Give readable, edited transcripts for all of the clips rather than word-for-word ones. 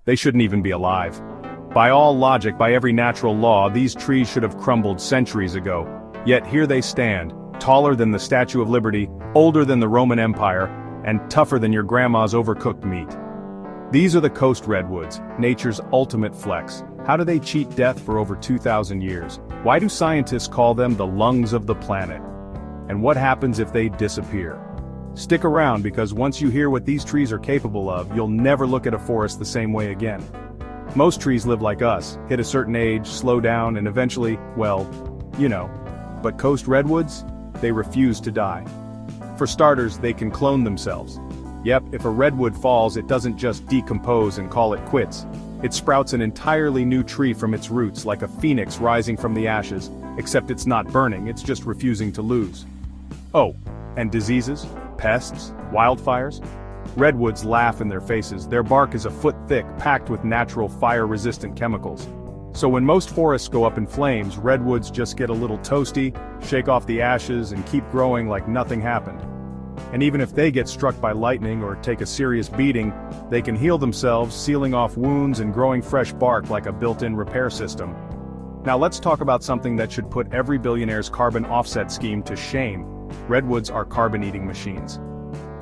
They shouldn't even be alive. By all logic, by every natural law, these trees should have crumbled centuries ago. Yet here they stand, taller than the Statue of Liberty, older than the Roman Empire, and tougher than your grandma's overcooked meat. These are the coast redwoods, nature's ultimate flex. How do they cheat death for over 2,000 years? Why do scientists call them the lungs of the planet? And what happens if they disappear? Stick around, because once you hear what these trees are capable of, you'll never look at a forest the same way again. Most trees live like us, hit a certain age, slow down, and eventually, well, you know. But coast redwoods? They refuse to die. For starters, they can clone themselves. Yep, if a redwood falls, it doesn't just decompose and call it quits. It sprouts an entirely new tree from its roots, like a phoenix rising from the ashes, except it's not burning, it's just refusing to lose. Oh, and diseases, pests, wildfires? Redwoods laugh in their faces. Their bark is a foot thick, packed with natural fire-resistant chemicals. So when most forests go up in flames, redwoods just get a little toasty, shake off the ashes, and keep growing like nothing happened. And even if they get struck by lightning or take a serious beating, they can heal themselves, sealing off wounds and growing fresh bark like a built-in repair system. Now let's talk about something that should put every billionaire's carbon offset scheme to shame. Redwoods are carbon-eating machines.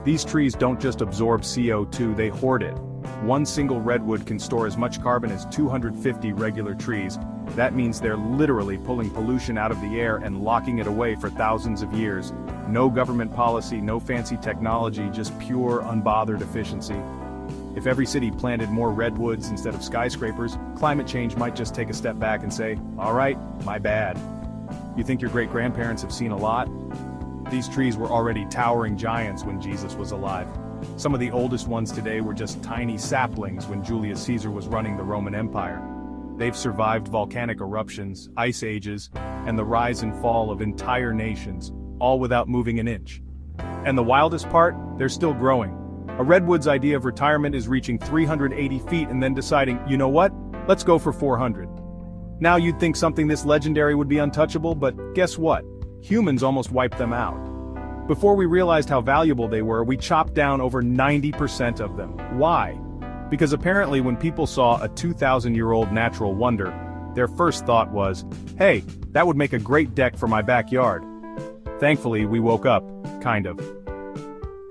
These trees don't just absorb CO2, they hoard it. One single redwood can store as much carbon as 250 regular trees. That means they're literally pulling pollution out of the air and locking it away for thousands of years. No government policy, no fancy technology, just pure, unbothered efficiency. If every city planted more redwoods instead of skyscrapers, climate change might just take a step back and say, all right, my bad. You think your great-grandparents have seen a lot? These trees were already towering giants when Jesus was alive. Some of the oldest ones today were just tiny saplings when Julius Caesar was running the Roman Empire. They've survived volcanic eruptions, ice ages, and the rise and fall of entire nations, all without moving an inch. And the wildest part, they're still growing. A redwood's idea of retirement is reaching 380 feet and then deciding, you know what, let's go for 400. Now you'd think something this legendary would be untouchable, but guess what? Humans almost wiped them out. Before we realized how valuable they were, we chopped down over 90% of them. Why? Because apparently when people saw a 2,000-year-old natural wonder, their first thought was, hey, that would make a great deck for my backyard. Thankfully, we woke up, kind of.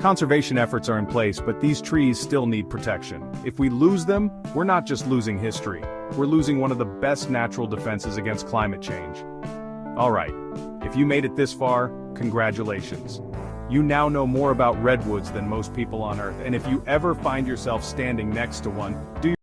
Conservation efforts are in place, but these trees still need protection. If we lose them, we're not just losing history. We're losing one of the best natural defenses against climate change. All right. If you made it this far, congratulations. You now know more about redwoods than most people on Earth, and if you ever find yourself standing next to one, do